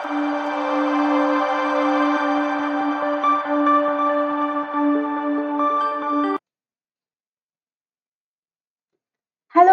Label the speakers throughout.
Speaker 1: Hello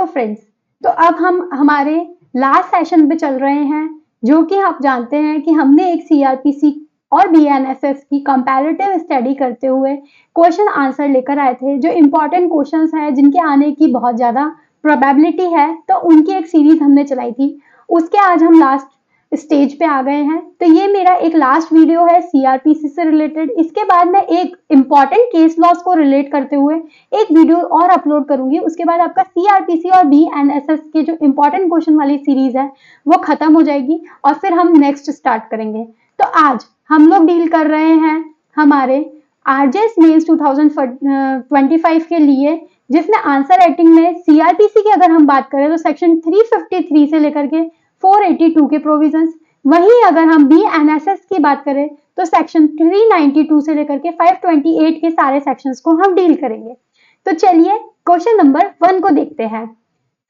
Speaker 1: friends. तो अब हम हमारे लास्ट सेशन पे चल रहे हैं, जो कि आप जानते हैं कि हमने एक सीआरपीसी और बीएनएसएस की कंपैरेटिव स्टडी करते हुए क्वेश्चन आंसर लेकर आए थे, जो इम्पोर्टेंट क्वेश्चंस हैं जिनके आने की बहुत ज़्यादा प्रोबेबिलिटी है। तो उनकी एक सीरीज हमने चलाई थी, उसके आज हम लास्ट स्टेज पे आ गए हैं। तो ये मेरा एक लास्ट वीडियो है सीआरपीसी से रिलेटेड। इसके बाद मैं एक इम्पॉर्टेंट केस लॉस को रिलेट करते हुए एक वीडियो और अपलोड करूंगी। उसके बाद आपका सीआरपीसी और बीएनएसएस के जो इम्पोर्टेंट क्वेश्चन वाली सीरीज है वो खत्म हो जाएगी और फिर हम नेक्स्ट स्टार्ट करेंगे। तो आज हम लोग डील कर रहे हैं हमारे आरजेएस मेंस 2025 के लिए, जिसमें आंसर राइटिंग में सीआरपीसी की अगर हम बात करें तो सेक्शन 353 से लेकर के 482 के प्रोविजंस, वहीं अगर हम बीएनएसएस की बात करें तो सेक्शन 392 से लेकर के 528 के सारे सेक्शंस को हम डील करेंगे। तो चलिए क्वेश्चन नंबर 1 को देखते हैं।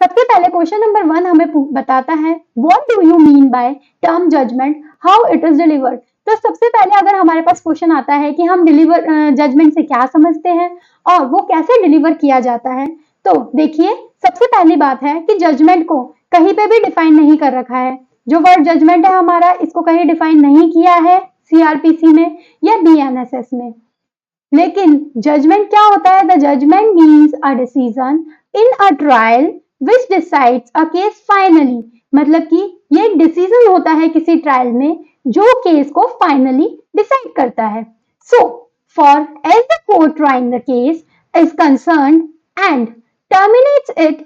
Speaker 1: सबसे पहले क्वेश्चन नंबर 1 हमें बताता है what do you mean by term judgment, how it is delivered. तो सबसे पहले अगर हमारे पास क्वेश्चन आता है कि हम डिलीवर जजमेंट से क्या समझते हैं और वो कैसे डिलीवर किया जाता है, तो देखिए सबसे पहली बात है कि जजमेंट को कहीं पे भी डिफाइन नहीं कर रखा है। जो वर्ड जजमेंट है हमारा, इसको कहीं डिफाइन नहीं किया है सीआरपीसी में या बीएनएसएस में। लेकिन जजमेंट क्या होता है? The judgment means a decision in a trial which decides a case finally. मतलब कि ये एक डिसीजन होता है किसी ट्रायल में जो केस को फाइनली डिसाइड करता है। So far as the court trying the case is concerned and terminates it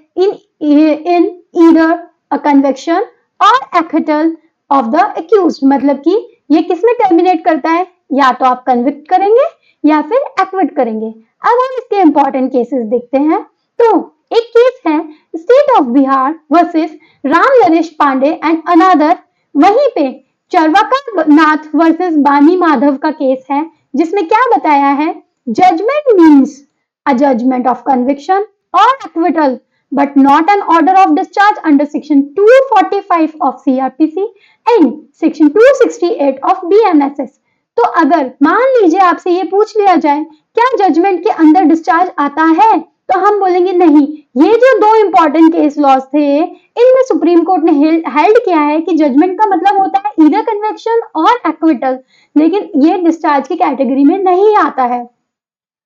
Speaker 1: in either a conviction or acquittal of the accused। मतलब कि ये किसमें टर्मिनेट करता है? या तो आप कन्विक्ट करेंगे या फिर एक्विट करेंगे। अब हम इसके इंपॉर्टेंट केसेस देखते हैं। तो एक केस है state of Bihar versus Ram Naresh Pandey and another. वहीं पे चरवाका नाथ वर्सेस बानी माधव का केस है, जिसमें क्या बताया है? Judgment means a judgment of conviction or acquittal but not an order of discharge under section 245 of CRPC and section 268 of BNSS। तो अगर मान लीजिए आपसे ये पूछ लिया जाए क्या जजमेंट के अंदर डिस्चार्ज आता है, तो हम बोलेंगे नहीं। ये जो दो इंपॉर्टेंट केस लॉस थे, इनमें सुप्रीम कोर्ट ने हेल्ड किया है कि जजमेंट का मतलब होता है ईदर कन्विक्शन और एक्विटल, लेकिन ये डिस्चार्ज की कैटेगरी में नहीं आता है।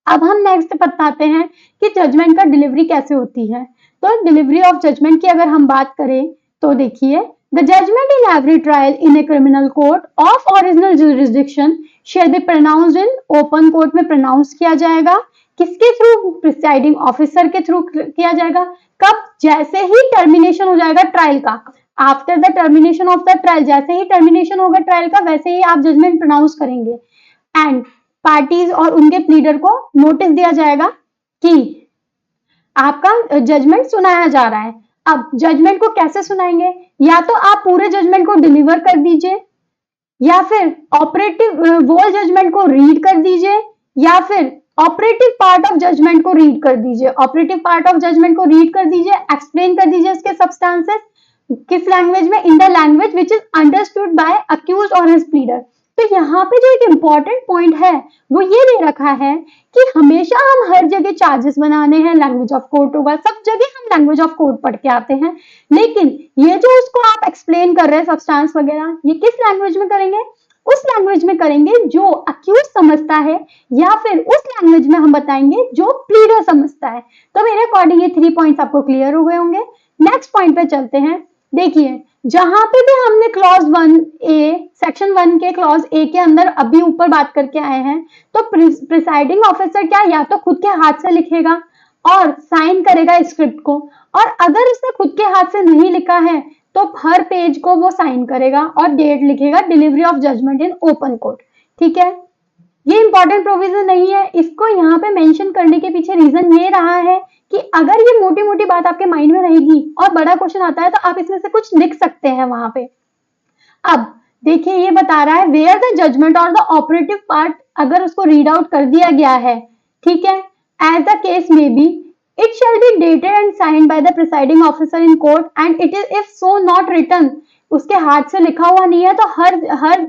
Speaker 1: अब हम नेक्स्ट बताते हैं कि जजमेंट का डिलीवरी कैसे होती है। तो डिलीवरी ऑफ जजमेंट की अगर हम बात करें तो देखिए, the judgment in every trial in a criminal court of original jurisdiction shall be pronounced in open court में प्रोनाउंस किया जाएगा। किसके थ्रू? प्रिसाइडिंग ऑफिसर के थ्रू किया जाएगा। कब? जैसे ही टर्मिनेशन हो जाएगा ट्रायल का। After the termination of the trial, जैसे ही टर्मिनेशन होगा ट्रायल का, वैसे ही आप जजमेंट प्रोनाउंस करेंगे एंड पार्टीज और उनके प्लीडर को नोटिस दिया जाएगा कि आपका जजमेंट सुनाया जा रहा है। अब जजमेंट को कैसे सुनाएंगे? या तो आप पूरे जजमेंट को डिलीवर कर दीजिए, या फिर ऑपरेटिव वोल जजमेंट को रीड कर दीजिए, या फिर ऑपरेटिव पार्ट ऑफ जजमेंट को रीड कर दीजिए। ऑपरेटिव पार्ट ऑफ जजमेंट को रीड कर दीजिए, एक्सप्लेन कर दीजिए इसके सब्सटेंसेस किस लैंग्वेज में? In the language which is understood by accused और हिज प्लीडर। तो यहाँ पे जो एक इंपॉर्टेंट पॉइंट है वो ये दे रखा है कि हमेशा हम हर जगह चार्जेस बनाने हैं, लैंग्वेज ऑफ कोर्ट होगा, सब जगह हम लैंग्वेज ऑफ कोर्ट पढ़ के आते हैं। लेकिन ये जो उसको आप एक्सप्लेन कर रहे हैं सब्सटेंस वगैरह, ये किस लैंग्वेज में करेंगे? उस लैंग्वेज में करेंगे जो अक्यूज समझता है, या फिर उस लैंग्वेज में हम बताएंगे जो प्लीडर समझता है। तो मेरे अकॉर्डिंग ये 3 पॉइंट्स आपको क्लियर हो गए होंगे। नेक्स्ट पॉइंट पे चलते हैं। देखिए जहां पे भी हमने क्लॉज 1A सेक्शन 1 के क्लॉज ए के अंदर अभी ऊपर बात करके आए हैं, तो प्रिसाइडिंग ऑफिसर क्या या तो खुद के हाथ से लिखेगा और साइन करेगा स्क्रिप्ट को, और अगर उसने खुद के हाथ से नहीं लिखा है तो हर पेज को वो साइन करेगा और डेट लिखेगा, delivery of judgment in open court. ठीक है, ये इंपॉर्टेंट प्रोविजन नहीं है। इसको यहाँ पे मेंशन करने के पीछे रीजन ये रहा है कि अगर ये मोटी मोटी बात आपके माइंड में रहेगी और बड़ा क्वेश्चन आता है तो आप इसमें से कुछ लिख सकते हैं वहां पे। अब देखिए ये बता रहा है वेयर द जजमेंट और द ऑपरेटिव पार्ट, अगर उसको रीड आउट कर दिया गया है, ठीक है, as the case may be, it shall be dated and signed by the presiding officer in court and it is if so not written, उसके हाथ से लिखा हुआ नहीं है तो हर हर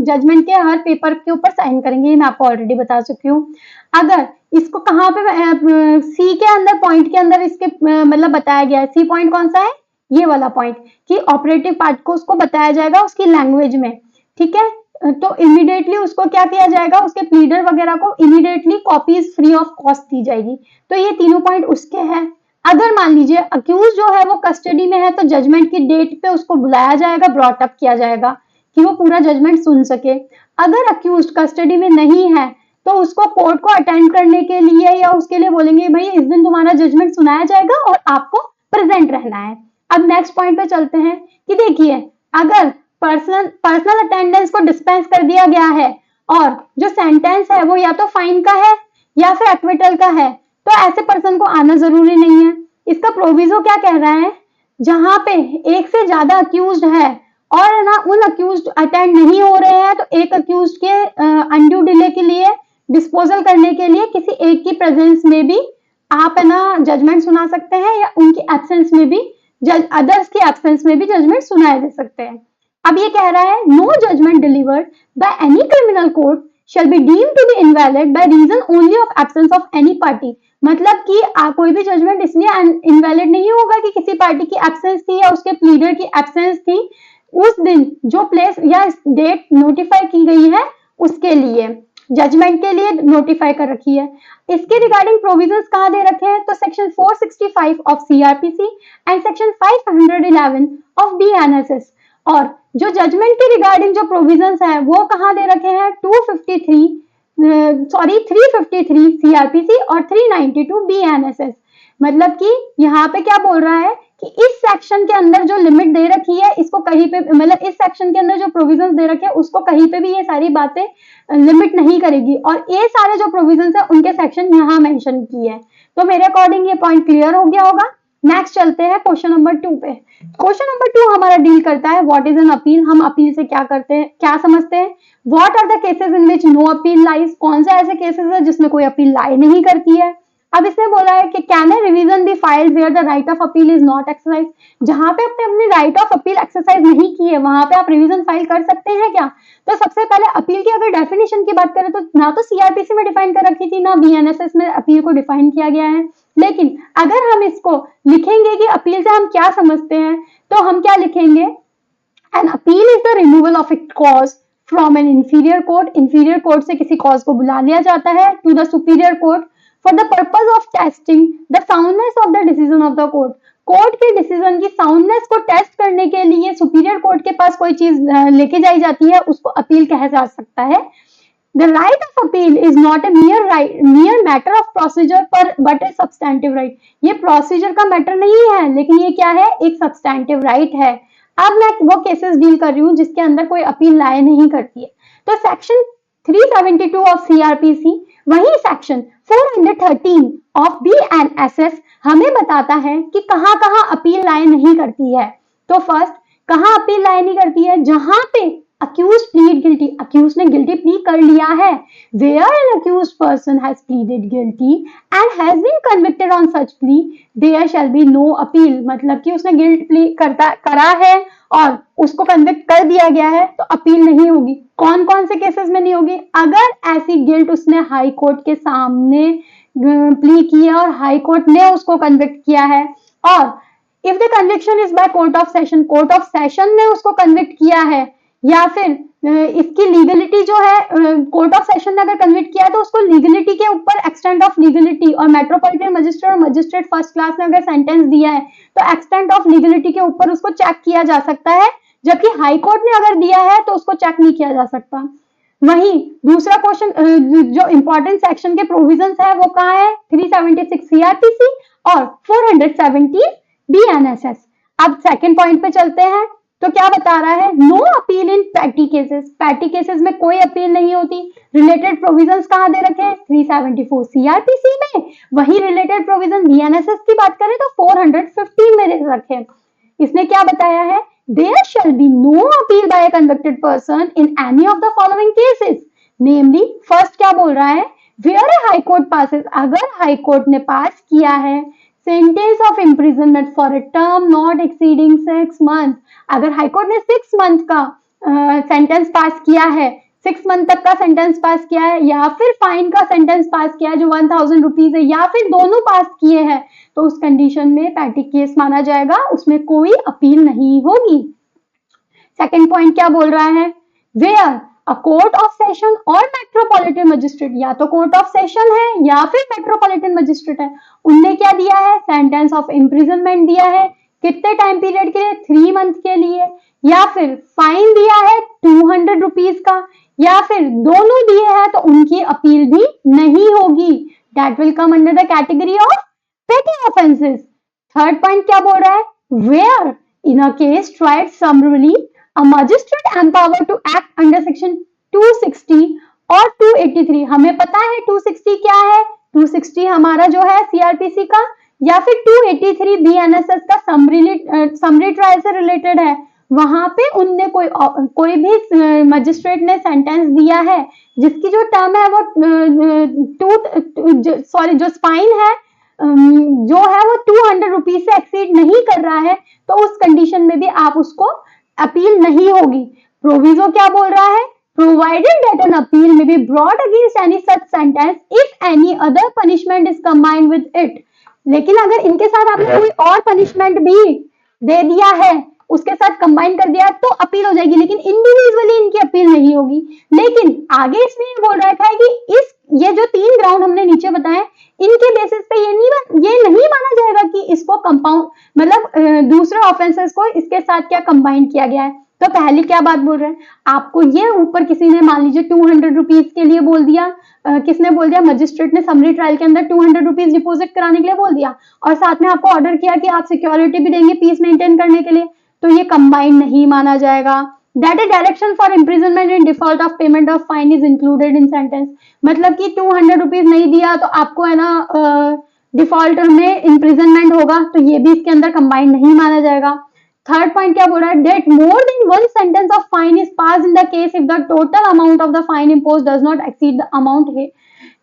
Speaker 1: जजमेंट के हर पेपर के ऊपर साइन करेंगे, ये मैं आपको ऑलरेडी बता चुकी हूँ। अगर इसको कहाँ पे सी के अंदर पॉइंट के अंदर इसके मतलब बताया गया है, सी पॉइंट कौन सा है, ये वाला पॉइंट, कि ऑपरेटिव पार्ट को उसको बताया जाएगा उसकी लैंग्वेज में, ठीक है। तो इमीडिएटली उसको क्या किया जाएगा, उसके प्लीडर वगैरह को immediately copies free of cost दी जाएगी। तो ये तीनों पॉइंट उसके हैं। अगर मान लीजिए अक्यूज जो है वो कस्टडी में है तो जजमेंट की डेट पे उसको बुलाया जाएगा, ब्रॉट अप किया जाएगा कि वो पूरा जजमेंट सुन सके। अगर अक्यूज कस्टडी में नहीं है तो उसको कोर्ट को अटेंड करने के लिए या उसके लिए बोलेंगे भाई इस दिन तुम्हारा जजमेंट सुनाया जाएगा और आपको प्रेजेंट रहना है। अब नेक्स्ट पॉइंट पे चलते हैं कि देखिए अगर पर्सनल अटेंडेंस को डिस्पेंस कर दिया गया है और जो सेंटेंस है वो या तो फाइन का है या फिर एक्विटल का है, तो ऐसे पर्सन को आना जरूरी नहीं है। इसका प्रोविजो क्या कह रहा है, जहां पे एक से ज्यादा अक्यूज्ड है और ना उन अक्यूज्ड अटेंड नहीं हो रहे हैं, तो एक अक्यूज्ड के अनड्यू डिले के लिए, डिस्पोजल करने के लिए किसी एक की प्रेजेंस में भी आप है ना जजमेंट सुना सकते हैं, या उनकी एब्सेंस में भी अदर्स की एब्सेंस में भी जजमेंट सुनाए दे सकते हैं। अब ये कह रहा है no judgment delivered by any criminal court shall be deemed to be invalid by reason only of absence of any party। मतलब कि कोई भी जजमेंट इसलिए इनवैलिड नहीं होगा कि किसी पार्टी की एब्सेंस थी या उसके प्लीडर की एब्सेंस थी उस दिन जो प्लेस या डेट नोटिफाई की गई है उसके लिए, जजमेंट के लिए नोटिफाई कर रखी है। इसके रिगार्डिंग प्रोविजंस कहाँ दे रखे हैं, तो section 465 of CrPC and section 511 of BNSS. और जो जजमेंट के रिगार्डिंग जो प्रोविजंस है वो कहाँ दे रखे हैं, 353 सीआरपीसी और 392 बीएनएसएस। मतलब कि यहाँ पे क्या बोल रहा है कि इस सेक्शन के अंदर जो लिमिट दे रखी है इसको कहीं पे, मतलब इस सेक्शन के अंदर जो प्रोविजंस दे रखे हैं उसको कहीं पे भी ये सारी बातें लिमिट नहीं करेगी, और ये सारे जो प्रोविजंस है उनके सेक्शन यहाँ मेंशन किए हैं। तो मेरे अकॉर्डिंग ये पॉइंट क्लियर हो गया होगा। नेक्स्ट चलते हैं क्वेश्चन नंबर 2 पे। क्वेश्चन नंबर 2 हमारा डील करता है व्हाट इज एन अपील। हम अपील से क्या करते हैं, क्या समझते हैं। What are the cases in which no appeal lies. कौन से ऐसे केसेस है जिसमें कोई अपील लाई नहीं करती है। अब इसने बोला है कि can a revision be filed where the right of appeal is not exercise. जहां पे आपने अपनी राइट ऑफ अपील एक्सरसाइज नहीं की है वहां पे आप रिवीजन फाइल कर सकते हैं क्या। तो सबसे पहले अपील की अगर डेफिनेशन की बात करें तो ना तो सीआरपीसी में डिफाइन कर रखी थी ना बीएनएसएस में अपील को डिफाइन किया गया है। लेकिन अगर हम इसको लिखेंगे कि अपील से हम क्या समझते हैं तो हम क्या लिखेंगे, an appeal is the removal of a cause from an inferior court. Inferior court से किसी कॉज को बुला लिया जाता है to the superior court for the purpose of testing the soundness of the decision of the court. Court के decision की soundness को टेस्ट करने के लिए सुपीरियर कोर्ट के पास कोई चीज लेके जाई जाती है, उसको अपील कहा जा सकता है। The right of appeal is not a mere matter of procedure but a substantive right। ये प्रोसीजर का मैटर नहीं है लेकिन ये क्या है, एक सब्सटैंटिव राइट है। अब मैं वो केसेस डील कर रही हूँ जिसके अंदर कोई अपील लाए नहीं करती है। तो सेक्शन 372 ऑफ सीआरपीसी, वही सेक्शन 413 ऑफ बीएनएसएस हमें बताता है कि कहाँ कहाँ अपील लाए नहीं करती है। तो फर्स्ट कहाँ अपील लाए नहीं करती है, जहां पे accused plead guilty, accused ने guilty plea कर लिया है। Where an accused person has pleaded guilty and has been convicted on such plea, there shall be no appeal। मतलब कि उसने guilt plea करा है और उसको कन्विक्ट कर दिया गया है तो अपील नहीं होगी। कौन कौन से केसेस में नहीं होगी, अगर ऐसी गिल्ट उसने हाई कोर्ट के सामने प्ली की है और हाई कोर्ट ने उसको कन्विक्ट किया है, और if the conviction is by court of session, court of session ने उसको कन्विक्ट किया है, या फिर इसकी लीगलिटी जो है कोर्ट ऑफ सेशन ने अगर कन्विक्ट किया है तो उसको लीगलिटी के ऊपर एक्सटेंट ऑफ लीगलिटी, और मेट्रोपॉलिटन मजिस्ट्रेट और मजिस्ट्रेट फर्स्ट क्लास ने अगर सेंटेंस दिया है तो एक्सटेंट ऑफ लीगलिटी के ऊपर उसको चेक किया जा सकता है, जबकि हाई कोर्ट ने अगर दिया है तो उसको चेक नहीं किया जा सकता। वहीं दूसरा क्वेश्चन जो इंपॉर्टेंट सेक्शन के प्रोविजंस है वो कहाँ है, 376 सीआरपीसी और 417 बीएनएसएस। अब सेकंड पॉइंट पे चलते हैं तो क्या बता रहा है, no appeal in petty cases. Petty cases में कोई अपील नहीं होती। रिलेटेड प्रोविजंस कहाँ दे रखे हैं, 374 सीआरपीसी में। वही रिलेटेड प्रोविजन बीएनएसएस की बात करें तो 415 में दे रखे हैं। इसने क्या बताया है, there shall be no appeal by a convicted person in any of the following cases, namely first क्या बोल रहा है, where a high court passes, अगर हाई कोर्ट ने पास किया है sentence of imprisonment for a term not exceeding 6 month. अगर high court ने 6 मंथ का सेंटेंस पास किया है, 6 मंथ तक का सेंटेंस पास किया है, या फिर फाइन का सेंटेंस पास किया है जो 1000 रुपीज है, या फिर दोनों पास किए हैं, तो उस कंडीशन में पैटी केस माना जाएगा, उसमें कोई अपील नहीं होगी। सेकेंड पॉइंट क्या बोल रहा है, where a court of session और मेट्रोपॉलिटन मजिस्ट्रेट, या तो कोर्ट ऑफ सेशन है या फिर मेट्रोपॉलिटन मजिस्ट्रेट है, उनने क्या दिया है, सेंटेंस ऑफ इम्प्रिजनमेंट दिया है, कितने टाइम पीरियड के लिए, 3 मंथ के लिए, या फिर फाइन दिया है 200 रुपीज का, या फिर दोनों दिए हैं, तो उनकी अपील भी नहीं होगी। That will come under the category of petty offences. Third point क्या बोल रहा है, where in a case tried summarily a magistrate empowered to act under section 260 और 283। हमें पता है 260 क्या है, 260 हमारा जो है सीआरपीसी का, या फिर 283 बीएनएसएस का समरी ट्रायल से रिलेटेड है। वहां पे उनने कोई भी मजिस्ट्रेट ने सेंटेंस दिया है जिसकी जो टर्म है वो जो स्पाइन है जो है वो 200 रुपीज से एक्सीड नहीं कर रहा है, तो उस कंडीशन में भी आप उसको अपील नहीं होगी। प्रोविजो क्या बोल रहा है, प्रोवाइडेड दैट एन अपील में be brought against any such sentence if any other punishment is combined with it. लेकिन अगर इनके साथ आपने कोई और पनिशमेंट भी दे दिया है, उसके साथ कंबाइन कर दिया, तो अपील हो जाएगी, लेकिन इंडिविजुअली इनकी अपील नहीं होगी। लेकिन आगे इसमें बोल रखा है कि ये जो 3 ग्राउंड हमने नीचे बताए, इनके बेसिस पे ये नहीं माना जाएगा कि इसको कंपाउंड मतलब दूसरे ऑफेंसेस को इसके साथ क्या कंबाइन किया गया है। तो पहली क्या बात बोल रहे हैं, आपको ये ऊपर किसी ने मान लीजिए 200 रुपीज के लिए बोल दिया, किसने बोल दिया, मजिस्ट्रेट ने समरी ट्रायल के अंदर 200 रुपीज डिपोजिट कराने के लिए बोल दिया, और साथ में आपको ऑर्डर किया कि आप सिक्योरिटी भी देंगे पीस मेंटेन करने के लिए, तो ये कंबाइन नहीं माना जाएगा। That A direction for imprisonment in default of payment of fine is included in sentence. मतलब कि 200 रुपीज नहीं दिया तो आपको है ना डिफॉल्ट में इम्प्रिजनमेंट होगा, तो ये भी इसके अंदर कंबाइन नहीं माना जाएगा। थर्ड पॉइंट क्या बोल रहा है, that more than one sentence of fine is pass in the case if the total amount of the fine impose does not exceed the amount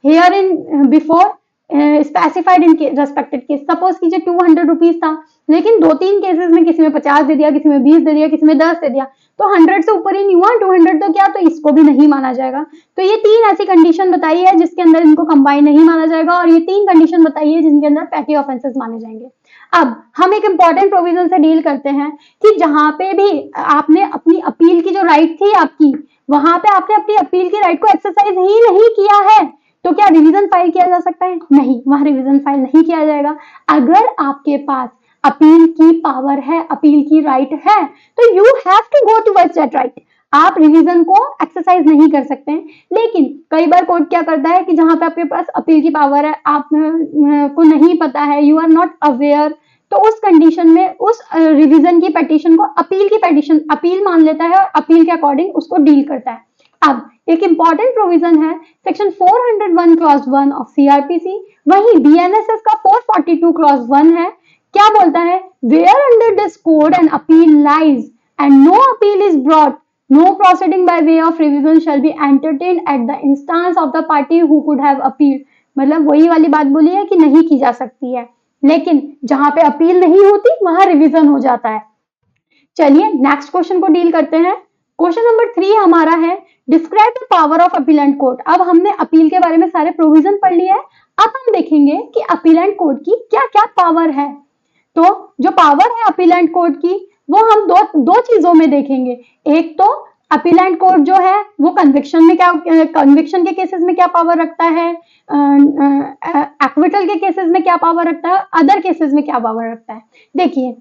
Speaker 1: here in before specified in respected case. Suppose कीजिए 200 rupees था, लेकिन 2-3 cases में किसी में 50 दे दिया, किसी में 20 दे दिया, किसी में 10 दे दिया, तो 100 से ऊपर ही नहीं हुआ, 200 तो क्या, तो इसको भी नहीं माना जाएगा। तो ये 3 ऐसी कंडीशन बताई है जिसके अंदर इनको कंबाइन नहीं माना जाएगा, और ये 3 कंडीशन बताई है जिनके अंदर पैटी ऑफेंसेस माने जाएंगे। अब हम एक इंपॉर्टेंट प्रोविजन से डील करते हैं कि जहां पे भी आपने अपनी अपील की जो राइट थी आपकी, वहां पे आपने अपनी अपील की राइट को एक्सरसाइज ही नहीं किया है, तो क्या रिवीजन फाइल किया जा सकता है? नहीं, वहां रिवीजन फाइल नहीं किया जाएगा। अगर आपके पास अपील की पावर है, अपील की राइट है, तो you have to go towards that right. आप रिवीजन को एक्सरसाइज नहीं कर सकते हैं। लेकिन कई बार कोर्ट क्या करता है कि जहां पे आपके पास अपील की पावर है, आप को नहीं पता है, यू आर नॉट अवेयर, तो उस कंडीशन में उस रिवीजन की पिटीशन को अपील की पिटीशन अपील मान लेता है और अपील के अकॉर्डिंग उसको डील करता है। अब एक इंपॉर्टेंट प्रोविजन है सेक्शन 401 क्लॉज 1 ऑफ सीआरपीसी, वही बीएनएसएस का 442 क्लॉज 1 है। क्या बोलता है, where under this code an appeal lies and no appeal is brought, no proceeding by way of revision shall be entertained at the instance of the party who could have appeal. मतलब वही वाली बात बोली है कि नहीं की जा सकती है, लेकिन जहां पे अपील नहीं होती वहां रिवीजन हो जाता है। चलिए नेक्स्ट क्वेश्चन को डील करते हैं। क्वेश्चन नंबर 3 हमारा है, describe the power of appellate court. अब हमने अपील के बारे में सारे प्रोविजन पढ़ लिए हैं, अब हम देखेंगे कि अपीलेंट कोर्ट की क्या क्या पावर है। तो जो पावर है अपीलेंट कोर्ट की, वो हम दो चीजों में देखेंगे। एक तो अपीलेंट कोर्ट जो है वो कन्विक्शन में क्या, कन्विक्शन के केसेस में क्या पावर रखता है, एक्विटल के केसेस में क्या पावर रखता है, अदर केसेस में क्या पावर रखता है। देखिए,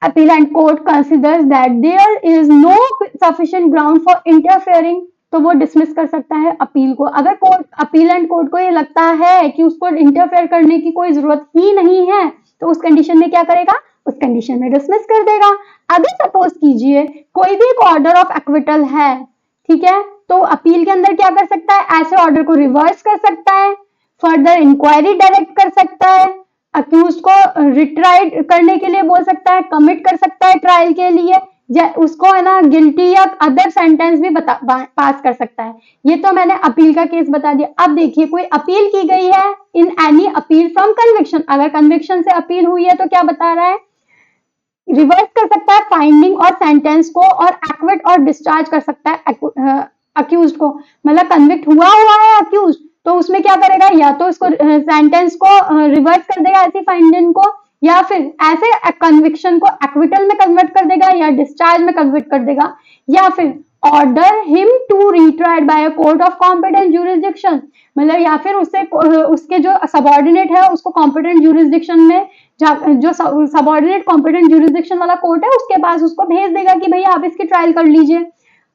Speaker 1: appellant court considers that there is no sufficient ground for interfering, तो वो डिसमिस कर सकता है अपील को। अगर कोर्ट अपीलेंट कोर्ट को ये लगता है कि उसको इंटरफेयर करने की कोई जरूरत ही नहीं है, तो उस कंडीशन में क्या करेगा, उस कंडीशन में डिसमिस कर देगा। अगर सपोज कीजिए कोई भी एक ऑर्डर ऑफ एक्विटल है, ठीक है, तो अपील के अंदर क्या कर सकता है, ऐसे ऑर्डर को रिवर्स कर सकता है, फर्दर इंक्वायरी डायरेक्ट कर सकता है, अक्यूज को रिट्राइड करने के लिए बोल सकता है, कमिट कर सकता है ट्रायल के लिए, उसको है ना गिल्टी या अदर सेंटेंस भी पास कर सकता है। ये तो मैंने अपील का केस बता दिया। अब देखिए कोई अपील की गई है in any appeal from conviction, अगर कन्विक्शन से अपील हुई है तो क्या बता रहा है, रिवर्स कर सकता है फाइंडिंग और सेंटेंस को, और एक्विट और डिस्चार्ज कर सकता है अक्यूज को। मतलब कन्विक्ट हुआ है अक्यूज, तो उसमें क्या करेगा, या तो उसको सेंटेंस को रिवर्स कर देगा ऐसी फाइंडिंग को, या फिर ऐसे कन्विक्शन को एक्विटल में कन्वर्ट कर देगा, या डिस्चार्ज में कन्वर्ट कर देगा, या फिर order him to retried by a court of competent jurisdiction. मतलब या फिर उससे उसके जो सबऑर्डिनेट है उसको कॉम्पिटेंट ज्यूरिसडिक्शन में, जो सबऑर्डिनेट कॉम्पिटेंट ज्यूरिसडिक्शन वाला कोर्ट है उसके पास उसको भेज देगा कि भैया आप इसकी ट्रायल कर लीजिए।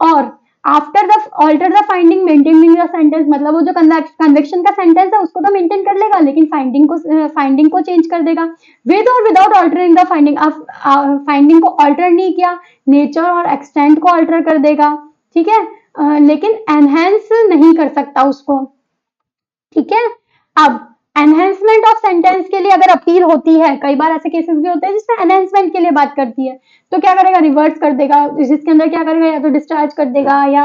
Speaker 1: और after the alter the finding maintaining the sentence, मतलब वो जो कन्विक्शन का सेंटेंस है उसको तो मेंटेन कर लेगा, लेकिन फाइंडिंग को चेंज कर देगा विद और विदाउट ऑल्टरिंग द फाइंडिंग। अब फाइंडिंग को ऑल्टर नहीं किया, नेचर और एक्सटेंट को ऑल्टर कर देगा, ठीक है, लेकिन एनहेंस नहीं कर सकता उसको, ठीक है। अब एनहेंसमेंट ऑफ सेंटेंस के लिए अगर अपील होती है, कई बार ऐसे केसेस भी होते हैं जिसमें एनहेंसमेंट के लिए बात करती है, तो क्या करेगा, रिवर्स कर देगा, जिसके अंदर क्या करेगा, या तो डिस्चार्ज कर देगा, या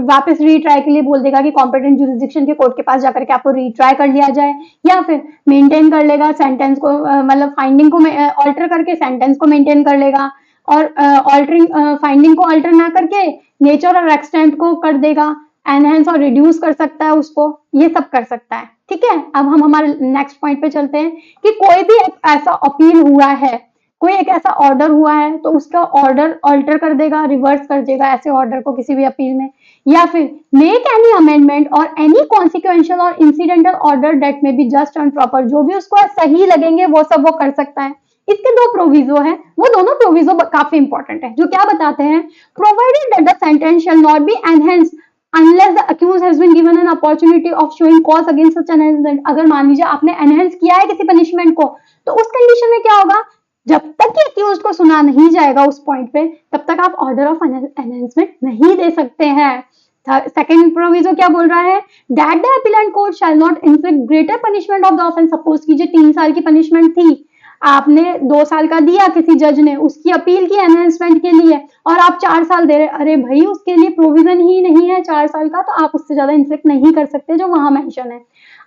Speaker 1: वापस रीट्राई के लिए बोल देगा कि कॉम्पिटेंट जुरिसडिक्शन के कोर्ट के पास जाकर के आपको रीट्राई कर लिया जाए, या फिर मेंटेन कर लेगा सेंटेंस को, मतलब फाइंडिंग को ऑल्टर करके सेंटेंस को मेंटेन कर लेगा, और ऑल्टरिंग फाइंडिंग को ऑल्टर ना करके नेचर और एक्सटेंट को कर देगा, एनहेंस और रिड्यूस कर सकता है उसको, ये सब कर सकता है, ठीक है। अब हम हमारे नेक्स्ट पॉइंट पे चलते हैं कि कोई भी एक ऐसा अपील हुआ है, कोई एक ऐसा ऑर्डर हुआ है, तो उसका ऑर्डर ऑल्टर कर देगा, रिवर्स कर देगा ऐसे ऑर्डर को किसी भी अपील में, या फिर मेक एनी अमेंडमेंट और एनी कॉन्सिक्वेंशियल और इंसिडेंटल ऑर्डर दैट में बी जस्ट एंड प्रॉपर, जो भी उसको सही लगेंगे वो सब वो कर सकता है। इसके दो प्रोविजो है, वो दोनों प्रोविजो काफी इंपॉर्टेंट है, जो क्या बताते हैं, provided that the sentence shall not be enhanced unless the accused has been given an opportunity of showing cause against such enhancement। अगर मान लीजिए आपने एनहेंस किया है किसी पनिशमेंट को, तो उस कंडीशन में क्या होगा, जब तक कि अक्यूज्ड को सुना नहीं जाएगा उस पॉइंट पे, तब तक आप ऑर्डर ऑफ एनहेंसमेंट नहीं दे सकते हैं। सेकंड प्रोविजो क्या बोल रहा है, that the appellate court shall not inflict greater punishment of the offence. Suppose कीजिए 3 साल की पनिशमेंट थी, आपने 2 साल का दिया किसी जज ने, उसकी अपील की एनहेंसमेंट के लिए, और आप 4 साल दे रहे, अरे भाई उसके लिए प्रोविजन ही नहीं है 4 साल का, तो आप उससे ज्यादा इन्फ्लिक्ट नहीं कर सकते जो वहां मेंशन है।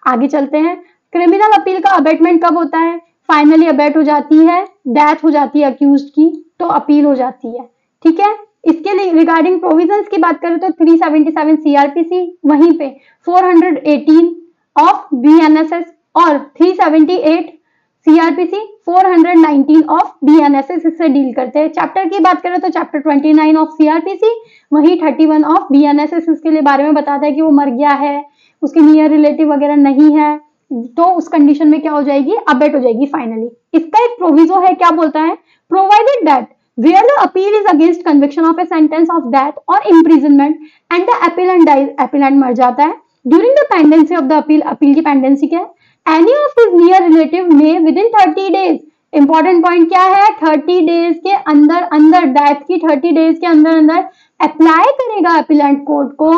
Speaker 1: आगे चलते हैं, क्रिमिनल अपील का अबेटमेंट कब होता है, फाइनली अबेट हो जाती है, डेथ हो जाती है अक्यूज्ड की, तो अपील हो जाती है, ठीक है। इसके लिए रिगार्डिंग प्रोविजंस की बात करें तो 377 सीआरपीसी, वहीं पे 418 ऑफ बीएनएसएस और 378 सीआरपीसी 419 ऑफ बीएनएसएस इससे डील करते हैं। चैप्टर की बात करें तो चैप्टर 29 ऑफ सीआरपीसी, वही 31 ऑफ बीएनएसएस इसके लिए बारे में बताता है कि वो मर गया है, उसके नियर रिलेटिव वगैरह नहीं है, तो उस कंडीशन में क्या हो जाएगी, अबेट हो जाएगी फाइनली। इसका एक प्रोविजो है, क्या बोलता है, provided that where the appeal is against conviction of a sentence of death or imprisonment and the appellant dies, appellant मर जाता है, during the pendency of the appeal, appeal की पेंडेंसी क्या है, any of his near relative may within 30 days, important point क्या है, 30 days के अंदर अंदर, डेथ की 30 डेज के अंदर अंदर अप्लाई करेगा अपीलेंट कोर्ट को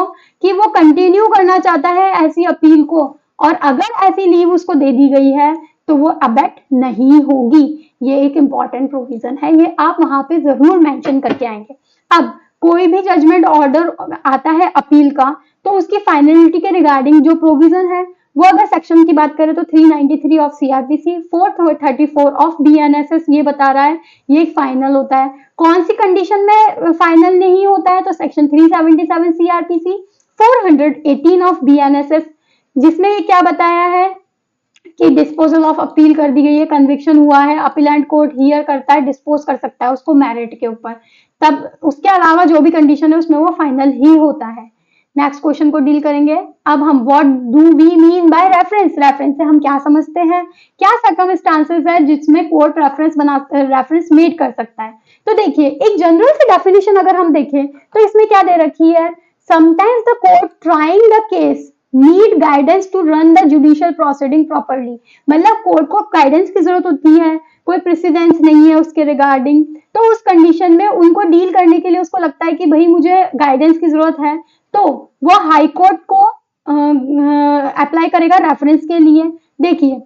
Speaker 1: कि वो कंटिन्यू करना चाहता है ऐसी अपील को, और अगर ऐसी लीव उसको दे दी गई है तो वो अबेट नहीं होगी। ये एक इंपॉर्टेंट प्रोविजन है, ये आप वहां पे जरूर मेंशन करके आएंगे। अब कोई भी जजमेंट ऑर्डर आता है अपील का, तो उसकी फाइनलिटी के रिगार्डिंग जो प्रोविजन है, वो अगर सेक्शन की बात करें तो 393 ऑफ सीआरपीसी, 434 ऑफ बीएनएसएस ये बता रहा है ये फाइनल होता है। कौन सी कंडीशन में फाइनल नहीं होता है, तो सेक्शन 377 सीआरपीसी, 418 ऑफ बीएनएसएस, जिसमें ये क्या बताया है कि डिस्पोजल ऑफ अपील कर दी गई है, कन्विक्शन हुआ है, अपीलेंट कोर्ट हियर करता है, डिस्पोज कर सकता है उसको मेरिट के ऊपर, तब उसके अलावा जो भी कंडीशन है उसमें वो फाइनल ही होता है। नेक्स्ट क्वेश्चन को डील करेंगे। अब हम what do we mean by reference, reference से हम क्या समझते हैं, क्या सर्कमस्टांसेस है जिसमें कोर्ट रेफरेंस मेड कर सकता है। तो देखिए एक जनरल सी डेफिनेशन अगर हम देखें तो इसमें क्या दे रखी है, sometimes the court trying the case need guidance to run the judicial proceeding properly, मतलब कोर्ट को गाइडेंस की जरूरत होती है, कोई प्रेसिडेंस नहीं है उसके रिगार्डिंग, तो उस कंडीशन में उनको डील करने के लिए उसको लगता है कि भाई मुझे गाइडेंस की जरूरत है, तो वो हाई कोर्ट को अप्लाई करेगा रेफरेंस के लिए। देखिए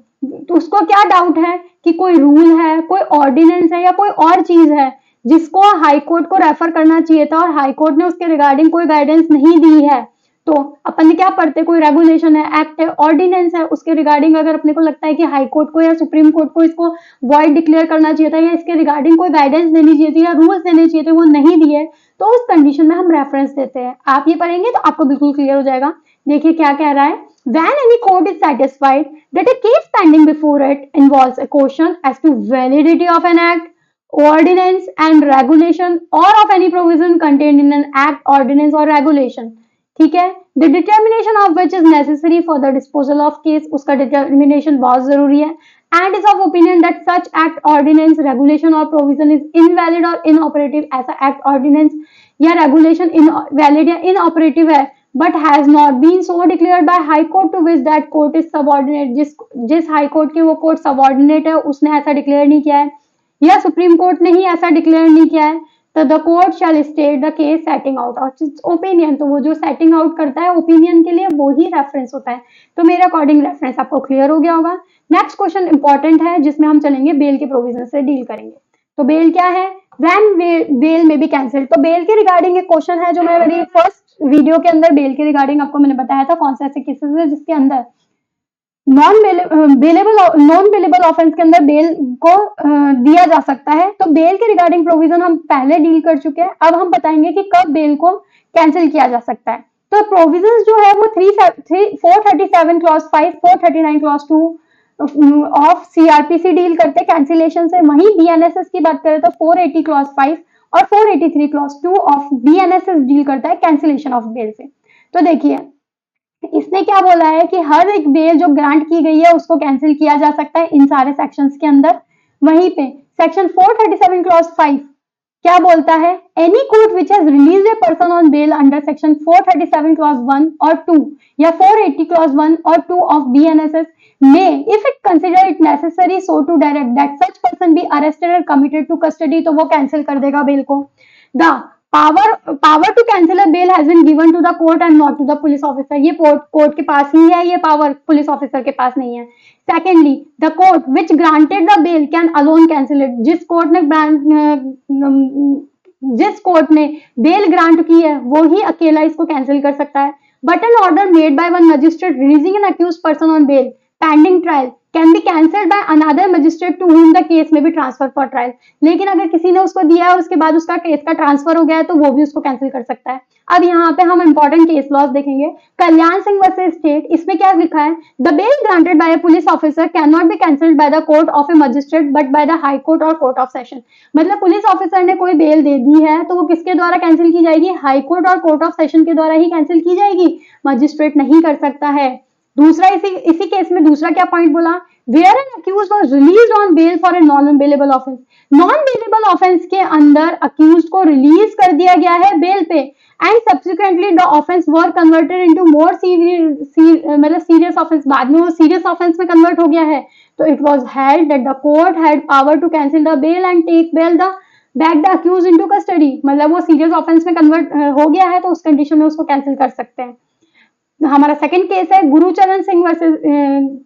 Speaker 1: तो उसको क्या डाउट है कि कोई रूल है, कोई ऑर्डिनेंस है या कोई और चीज है जिसको हाई कोर्ट को रेफर करना चाहिए था और हाई कोर्ट ने उसके रिगार्डिंग कोई गाइडेंस नहीं दी है, तो अपन ने क्या पढ़ते, कोई रेगुलेशन है, एक्ट है, ऑर्डिनेंस है, उसके रिगार्डिंग अगर अपने को लगता है कि हाई कोर्ट को या सुप्रीम कोर्ट को इसको वॉइड डिक्लेयर करना चाहिए था या इसके रिगार्डिंग कोई गाइडेंस देनी चाहिए थी या रूल्स देने चाहिए थे, वो नहीं दिए, तो उस कंडीशन में हम रेफरेंस देते हैं। आप ये पढ़ेंगे तो आपको बिल्कुल क्लियर हो जाएगा। देखिए क्या कह रहा है, when any court is satisfied that a case pending before it involves a question as to validity of an act, ordinance and regulation or of any provision contained in an act, ordinance or regulation, ठीक है, the determination of which is necessary for the disposal of case, उसका determination बहुत जरूरी है, and is of opinion that such act, ordinance, regulation or provision is invalid or inoperative, ऐसा act, ordinance या regulation invalid या inoperative है but has not been so declared by high court to which that court is subordinate, जिस high court की वो court subordinate है उसने ऐसा डिक्लेयर नहीं किया है या सुप्रीम कोर्ट ने ही ऐसा डिक्लेयर नहीं किया है, तो the court shell state the case setting out of its opinion, तो वो जो सेटिंग आउट करता है ओपिनियन के लिए वो ही रेफरेंस होता है। तो मेरे अकॉर्डिंग रेफरेंस आपको क्लियर हो गया होगा। नेक्स्ट क्वेश्चन इंपॉर्टेंट है जिसमें हम चलेंगे बेल के प्रोविजन से डील करेंगे। तो बेल क्या है, व्हेन बेल में बी कैंसिल्ड, तो बेल के रिगार्डिंग एक क्वेश्चन है जो मैं मेरी फर्स्ट वीडियो के अंदर बेल के रिगार्डिंग आपको मैंने बताया था कौन से ऐसे केसेस है जिसके अंदर नॉन बेलेबल ऑफेंस के अंदर बेल को दिया जा सकता है। तो बेल के रिगार्डिंग प्रोविजन हम पहले डील कर चुके हैं, अब हम बताएंगे कि कब बेल को कैंसिल किया जा सकता है। तो प्रोविजन जो है वो 437 clause 5, 439 clause 2 of CrPC deal करते कैंसिलेशन से। वहीं बीएनएसएस की बात करें तो 480 क्लॉज 5 और 483 क्लॉज 2 ऑफ बीएनएसएस डील करता है कैंसिलेशन ऑफ बेल से। तो देखिए इसने क्या बोला है कि हर एक बेल जो ग्रांट की गई है उसको कैंसिल किया जा सकता है इन सारे सेक्शंस के अंदर। वहीं पे सेक्शन 437 क्लॉज 5 क्या बोलता है, any court which has released a person on bail under section 437 clause 1 और 2 या 480 क्लॉज 1 और 2 of BNSS may, if it consider it necessary so to direct that such person be arrested or committed to custody, तो वो cancel कर देगा bell को। The power to cancel a bail has been given to the court and not to the police officer, ये court के पास ही है, ये power police officer के पास नहीं है। Secondly, the court which granted the bail can alone cancel it, जिस court ने bell grant की है वो ही अकेला इसको कैंसिल कर सकता है। But an order made by one magistrate releasing an accused person on bail pending trial can be cancelled by another magistrate to whom the case may be transferred for trial, लेकिन अगर किसी ने उसको दिया और उसके बाद उसका केस का ट्रांसफर हो गया है तो वो भी उसको कैंसिल कर सकता है। अब यहाँ पे हम इंपॉर्टेंट केस लॉज देखेंगे। कल्याण सिंह वर्सेस स्टेट, इसमें क्या लिखा है, the bell granted by a police officer can not be cancelled by the court of A magistrate but by the high court और कोर्ट ऑफ सेशन। मतलब पुलिस ऑफिसर ने कोई bell दे दी है तो वो किसके द्वारा कैंसिल की जाएगी, हाई कोर्ट और कोर्ट ऑफ सेशन के द्वारा ही कैंसिल की जाएगी, मजिस्ट्रेट नहीं कर सकता है। दूसरा इसी केस में दूसरा क्या पॉइंट बोला, where an accused was released on bail for a non bailable offence, non bailable offence के अंदर अक्यूज्ड को रिलीज कर दिया गया है बेल पे and subsequently the offence were converted into more serious offence, बाद में वो सीरियस ऑफेंस में कन्वर्ट हो गया है, तो it was held that the court had power to cancel the bail and take bail the back the accused into custody, मतलब वो सीरियस ऑफेंस में कन्वर्ट हो गया है तो उस कंडीशन में उसको कैंसिल कर सकते हैं। हमारा सेकंड केस है गुरुचरण सिंह वर्सेस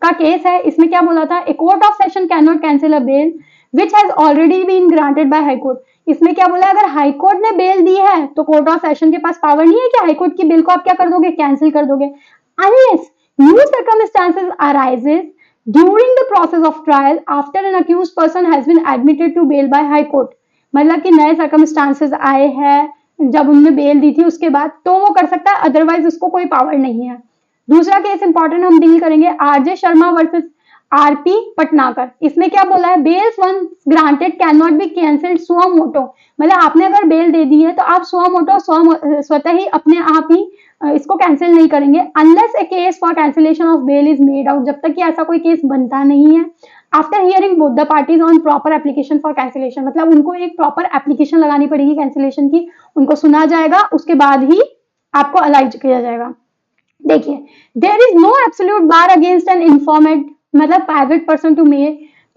Speaker 1: का केस है। इसमें क्या बोला था, a court of session can not cancel a bail which has already been granted by high court. इसमें क्या बोला, अगर हाई कोर्ट ने बेल दी है तो कोर्ट ऑफ सेशन के पास पावर नहीं है कि हाई कोर्ट की बेल को आप क्या कर दोगे, कैंसिल कर दोगे, unless new circumstances arises during the process of trial after an accused person has been admitted to bail by high court, मतलब कि नए सर्कमस्टांसेस आए हैं जब उनने बेल दी थी उसके बाद तो वो कर सकता है, अदरवाइज उसको कोई पावर नहीं है। दूसरा केस इंपॉर्टेंट हम डील करेंगे, RJ Sharma versus RP Patnakar. इसमें क्या बोला है, bails once granted can not be cancelled suo motu, मतलब आपने अगर बेल दे दी है तो आप सुआ मोटो स्वतः ही अपने आप ही इसको कैंसिल नहीं करेंगे unless a case for cancellation of bail is made out, जब तक कि ऐसा कोई केस बनता नहीं है। After hearing both the parties on proper application for cancellation, मतलब उनको एक प्रॉपर एप्लीकेशन लगानी पड़ेगी कैंसिलेशन की, उनको सुना जाएगा उसके बाद ही आपको अलाउ किया जाएगा। देखिए, there is no absolute bar against an informed, मतलब private person to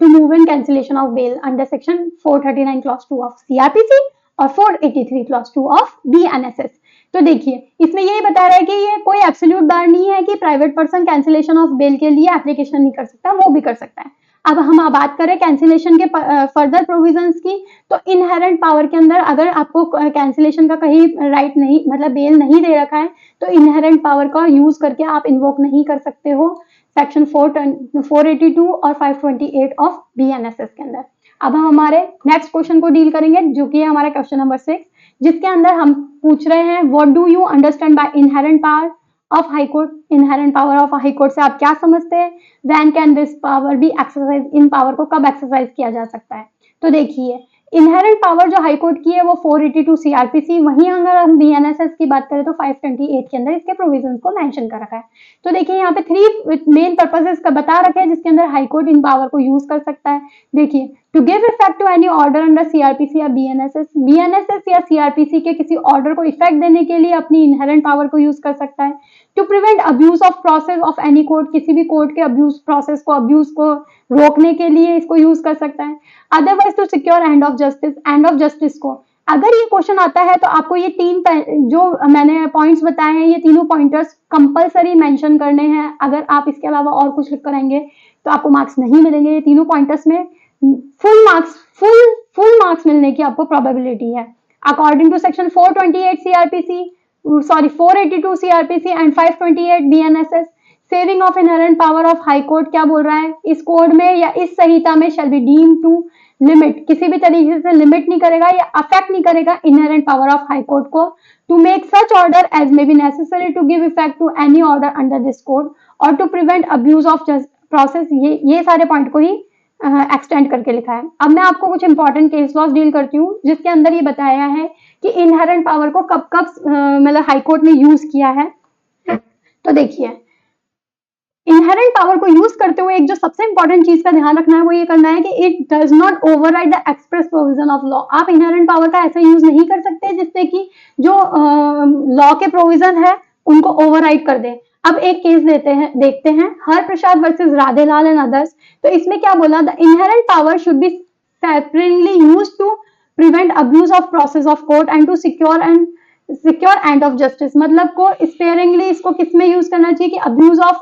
Speaker 1: move in cancellation of bail under section 439 clause 2 of CrPC और 483 क्लॉज 2 ऑफ बीएनएसएस। तो देखिए इसमें यही बता रहा है कि ये कोई एब्सोल्यूट बार नहीं है कि private person cancellation of bail के लिए एप्लीकेशन नहीं कर सकता, वो भी कर सकता है। अब हम बात करें कैंसिलेशन के फर्दर प्रोविजंस की, तो इनहेरेंट पावर के अंदर अगर आपको कैंसिलेशन का कहीं राइट नहीं, मतलब बेल नहीं दे रखा है, तो इनहेरेंट पावर का यूज करके आप इन्वोक नहीं कर सकते हो सेक्शन 482 और 528 ऑफ बीएनएसएस के अंदर। अब हम हमारे नेक्स्ट क्वेश्चन को डील करेंगे, जो कि है हमारा क्वेश्चन नंबर 6, जिसके अंदर हम पूछ रहे हैं what do you understand by inherent power of high court. Inherent power of high court से आप क्या समझते हैं? When can this power be exercise, इन पावर को कब एक्सरसाइज किया जा सकता है? तो देखिए, इनहेरेंट पावर जो हाई कोर्ट की है वो 482 सीआरपीसी, वहीं अगर हम बीएनएसएस की बात करें तो 528 के अंदर इसके प्रोविजंस को मेंशन कर रखा है। तो देखिए यहाँ पे 3 मेन पर्पसेस का बता रखे हैं जिसके अंदर हाई कोर्ट इन पावर को यूज कर सकता है। देखिए, to give effect to any order under CrPC या बीएनएसएस या सीआरपीसी के किसी ऑर्डर को इफेक्ट देने के लिए अपनी इनहेरेंट पावर को यूज कर सकता है। To prevent abuse of process of any court, किसी भी कोर्ट के अब्यूज प्रोसेस को, अब्यूज को रोकने के लिए इसको यूज कर सकता है। Otherwise to secure end of justice को, अगर ये क्वेश्चन आता है तो आपको ये 3 जो मैंने पॉइंट्स बताए हैं, ये तीनों पॉइंटर्स कंपलसरी मेंशन करने हैं। अगर आप इसके अलावा और कुछ लिख करेंगे तो आपको मार्क्स नहीं मिलेंगे। ये तीनों पॉइंटर्स में फुल मार्क्स मिलने की आपको प्रोबेबिलिटी है। According to section 482 CrPC and 528 BNSS, saving of inherent power of high court क्या बोल रहा है इस कोड में या इस संहिता में, shall be deem to limit, किसी भी तरीके से लिमिट नहीं करेगा या अफेक्ट नहीं करेगा inherent power of high court को, to make such order as may be necessary to give effect to any order under this code और to prevent abuse of process. ये सारे पॉइंट को ही एक्सटेंड करके लिखा है। अब मैं आपको कुछ इंपॉर्टेंट केस लॉस डील करती हूँ जिसके अंदर ये बताया है कि इनहेरेंट पावर को कब कब मतलब हाई कोर्ट ने यूज किया है। तो देखिए, इनहेरेंट पावर को यूज करते हुए एक जो सबसे इंपॉर्टेंट चीज का ध्यान रखना है वो ये करना है कि it does not override the express provision of law. आप इनहेरेंट पावर का ऐसा यूज नहीं कर सकते जिससे कि जो लॉ के प्रोविजन है उनको ओवरराइड कर दे। अब एक केस देखते हैं Har Prasad versus Radhelal and others. तो इसमें क्या बोला, the inherent power should be separately used to prevent abuse of process of court and to secure end of justice. मतलब को स्पेयरिंगली इसको किस में यूज करना चाहिए कि अब्यूज ऑफ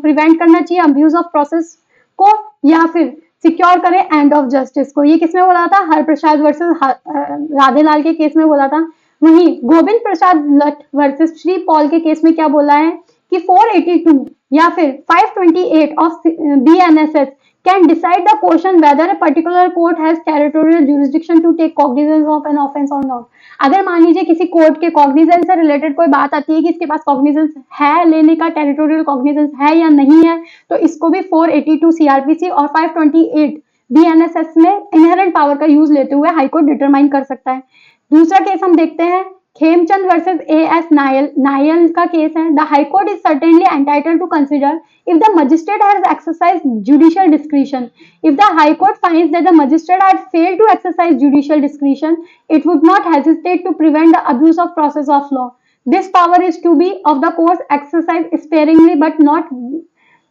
Speaker 1: प्रिवेंट करना चाहिए अब्यूज ऑफ प्रोसेस को, या फिर सिक्योर करें एंड ऑफ जस्टिस को। ये किसमें बोला था? हर प्रसाद वर्सेस राधेलाल के केस में बोला था। वहीं गोविंद प्रसाद लठ वर्सेस श्री पॉल के केस में क्या बोला है कि 482 या फिर 528 of BNSS can decide the question whether a particular court has territorial jurisdiction to take cognizance of an offense or not। अगर मान लीजिए किसी कोर्ट के कॉग्निजेंस से रिलेटेड कोई बात आती है कि इसके पास कॉग्निजेंस है, लेने का टेरिटोरियल कॉग्निजेंस है या नहीं है, तो इसको भी 482 सीआरपीसी और 528 बीएनएसएस में इनहेरेंट पावर का यूज लेते हुए हाईकोर्ट डिटरमाइन कर सकता है। दूसरा केस हम देखते हैं खेमचंद वर्सेस एएस नायल का केस है। The high court is certainly entitled to consider if the magistrate has exercised judicial discretion. If the high court finds that the magistrate had failed to exercise judicial discretion, it would not hesitate to prevent the abuse of process of law. This power is to be of the courts exercised sparingly but not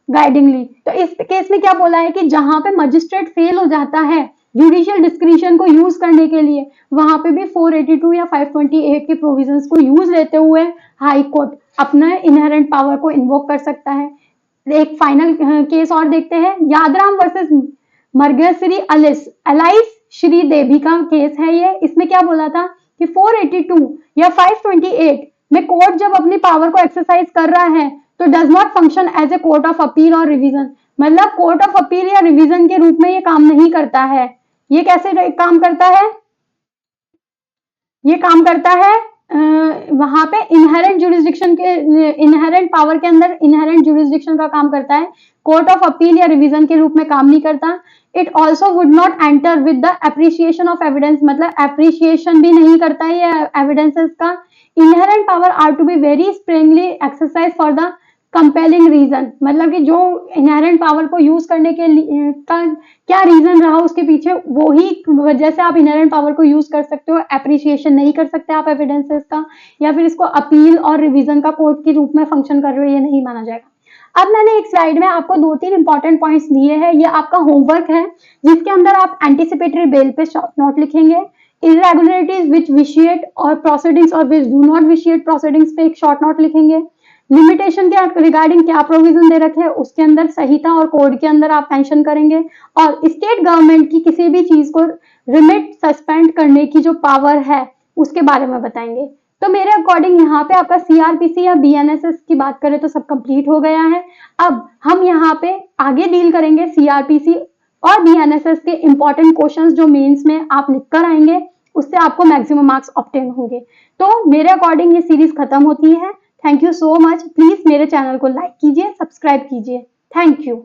Speaker 1: guidingly। तो इस case में क्या बोला है कि जहां पे magistrate fail हो जाता है जुडिशियल डिस्क्रिशन को यूज करने के लिए, वहां पे भी 482 या 528 के प्रोविजंस को यूज लेते हुए हाई कोर्ट अपना इनहेरेंट पावर को इन्वोक कर सकता है। एक फाइनल केस और देखते हैं, यादराम वर्सेस मरगश्री अलाइस श्री देवी का केस है ये। इसमें क्या बोला था कि 482 या 528 में कोर्ट जब अपनी पावर को एक्सरसाइज कर रहा है तो does not function as a court of appeal और रिवीजन। मतलब कोर्ट ऑफ अपील या रिवीजन के रूप में ये काम नहीं करता है। ये कैसे काम करता है? ये काम करता है वहां पे इनहेरेंट जुरिस्डिक्शन के, इनहेरेंट पावर के अंदर इनहेरेंट जुरिस्डिक्शन का काम करता है, कोर्ट ऑफ अपील या रिवीजन के रूप में काम नहीं करता। It also would not enter with the appreciation of evidence, मतलब एप्रिसिएशन भी नहीं करता है ये एविडेंसेस का। Inherent power are to be very sparingly exercise for the compelling reason, मतलब कि जो इनहेरेंट पावर को यूज करने के लिए का क्या रीजन रहा उसके पीछे, वो ही वजह से आप इनहेरेंट पावर को यूज कर सकते हो। एप्रिसिएशन नहीं कर सकते आप एविडेंसेस का, या फिर इसको अपील और रिवीजन का कोर्ट के रूप में फंक्शन कर रहे हो, ये नहीं माना जाएगा। अब मैंने एक स्लाइड में आपको 2-3 इंपॉर्टेंट पॉइंट्स दिए हैं, ये आपका होमवर्क है जिसके अंदर आप एंटीसिपेटरी बेल पे शॉर्ट नोट लिखेंगे, इरेगुलरिटीज विच विशिएट और प्रोसीडिंग्स और which do not vitiate proceedings पे एक शॉर्ट नोट लिखेंगे, लिमिटेशन के रिगार्डिंग क्या प्रोविजन दे रखे हैं उसके अंदर संहिता और कोड के अंदर आप मेंशन करेंगे, और स्टेट गवर्नमेंट की किसी भी चीज को रिमिट सस्पेंड करने की जो पावर है उसके बारे में बताएंगे। तो मेरे अकॉर्डिंग यहाँ पे आपका सीआरपीसी या बीएनएसएस की बात करें तो सब कंप्लीट हो गया है। अब हम यहाँ पे आगे डील करेंगे सीआरपीसी और बीएनएसएस के इंपॉर्टेंट क्वेश्चंस जो मेंस में आप लिख कर आएंगे, उससे आपको मैक्सिमम मार्क्स ऑब्टेन होंगे। तो मेरे अकॉर्डिंग ये सीरीज खत्म होती है। Thank you so much. Please मेरे चैनल को लाइक कीजिए, सब्सक्राइब कीजिए। Thank you.